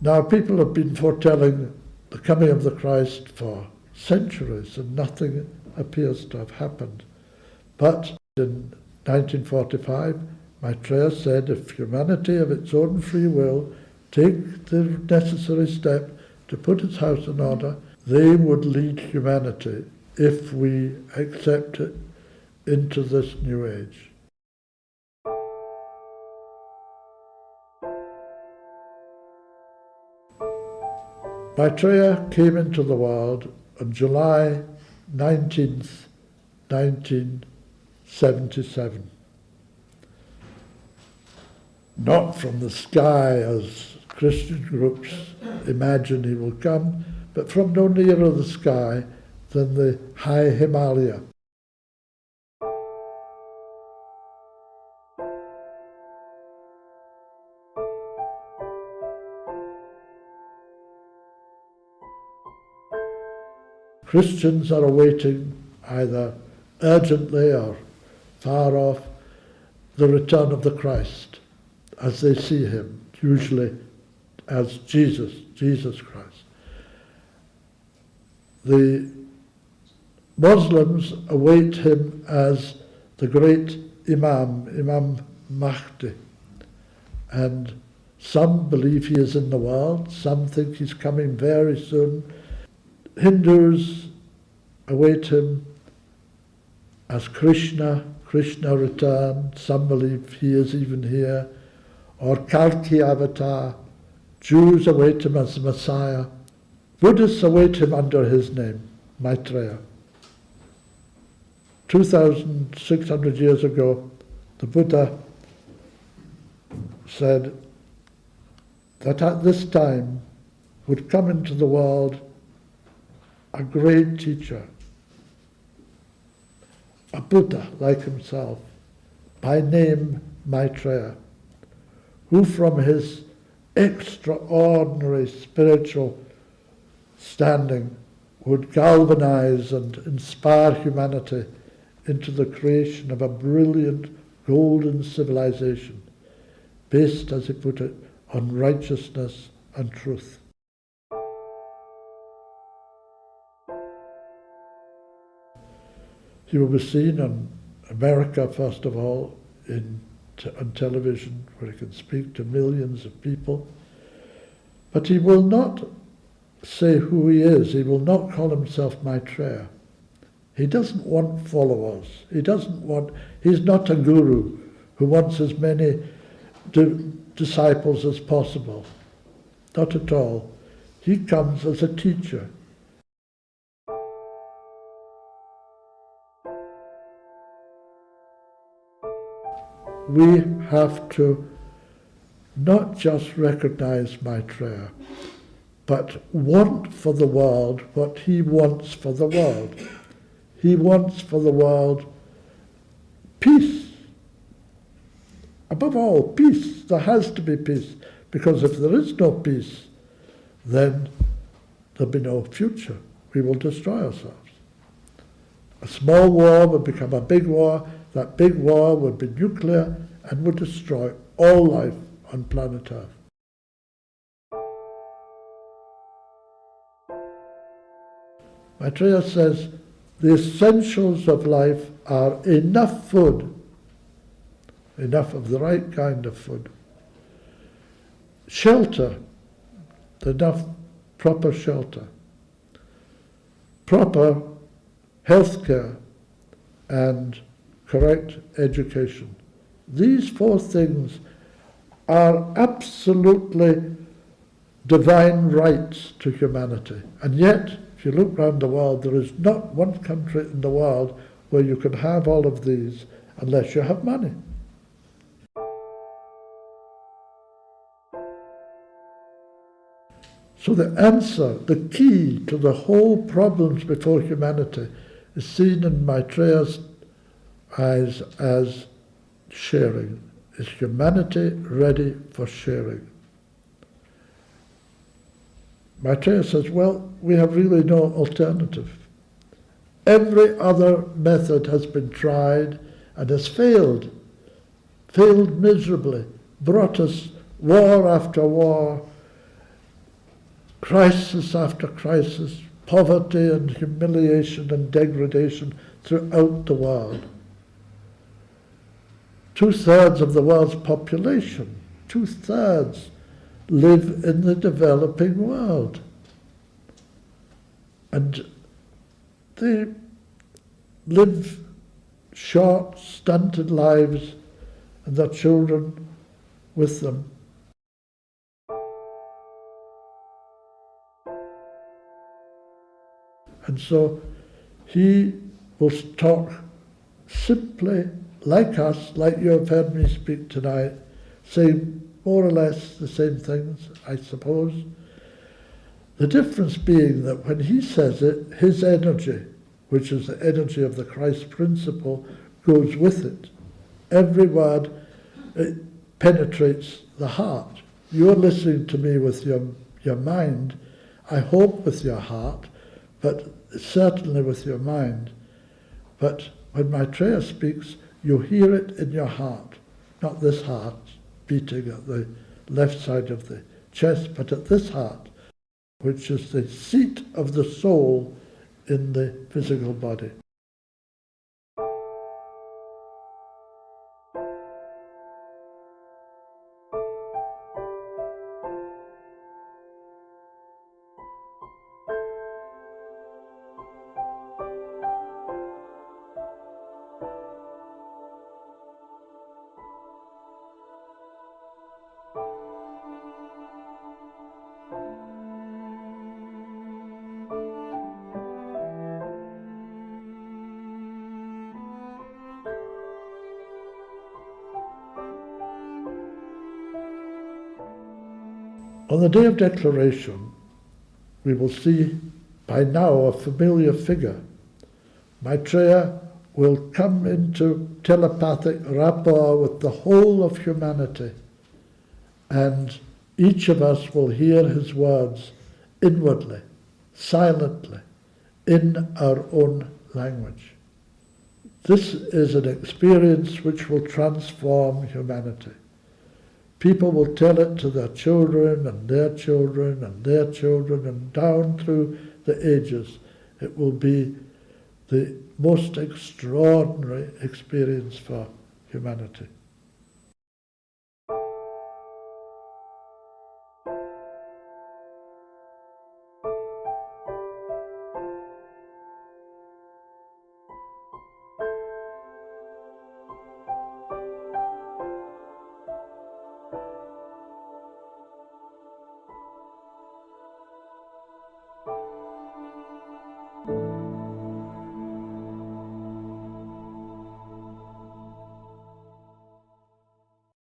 Now, people have been foretelling the coming of the Christ for centuries, and nothing appears to have happened. But in 1945, Maitreya said if humanity of its own free will take the necessary step to put its house in order, they would lead humanity, if we accept it, into this new age. Maitreya came into the world on July 19th, 1977. Not from the sky as Christian groups imagine he will come, but from no nearer the sky than the high Himalaya. Christians are awaiting, either urgently or far off, the return of the Christ, as they see him, usually as Jesus Christ. The Muslims await him as the great Imam Mahdi, and some believe he is in the world, some think he's coming very soon. Hindus await him as Krishna returned, some believe he is even here, or Kalki avatar. Jews await him as the Messiah. Buddhists await him under his name, Maitreya. 2,600 years ago, the Buddha said that at this time would come into the world a great teacher, a Buddha like himself, by name Maitreya, who from his extraordinary spiritual standing would galvanize and inspire humanity into the creation of a brilliant golden civilization based, as he put it, on righteousness and truth. He will be seen in America, first of all, on television, where he can speak to millions of people. But he will not say who he is. He will not call himself Maitreya. He doesn't want followers. He's not a guru who wants as many disciples as possible. Not at all. He comes as a teacher. We have to not just recognize Maitreya, but want for the world what he wants for the world. He wants for the world peace. Above all, peace. There has to be peace, because if there is no peace, then there'll be no future. We will destroy ourselves. A small war would become a big war. That big war would be nuclear and would destroy all life on planet Earth. Maitreya says the essentials of life are enough food, enough of the right kind of food, shelter, enough proper shelter, proper health care, and correct education. These four things are absolutely divine rights to humanity. And yet, if you look around the world, there is not one country in the world where you can have all of these unless you have money. So the answer, the key to the whole problems before humanity is seen in Maitreya's eyes as sharing. Is humanity ready for sharing? Maitreya says, well, we have really no alternative. Every other method has been tried and has failed miserably, brought us war after war, crisis after crisis, poverty and humiliation and degradation throughout the world. 2/3 of the world's population, 2/3, live in the developing world. And they live short, stunted lives, and their children with them. And so he will talk simply like us, like you have heard me speak tonight, saying more or less the same things, I suppose. The difference being that when he says it, his energy, which is the energy of the Christ principle, goes with it. Every word, it penetrates the heart. You're listening to me with your mind, I hope with your heart, but certainly with your mind. But when Maitreya speaks, you hear it in your heart, not this heart beating at the left side of the chest, but at this heart, which is the seat of the soul in the physical body. On the day of declaration, we will see by now a familiar figure. Maitreya will come into telepathic rapport with the whole of humanity, and each of us will hear his words inwardly, silently, in our own language. This is an experience which will transform humanity. People will tell it to their children and their children and their children, and down through the ages. It will be the most extraordinary experience for humanity.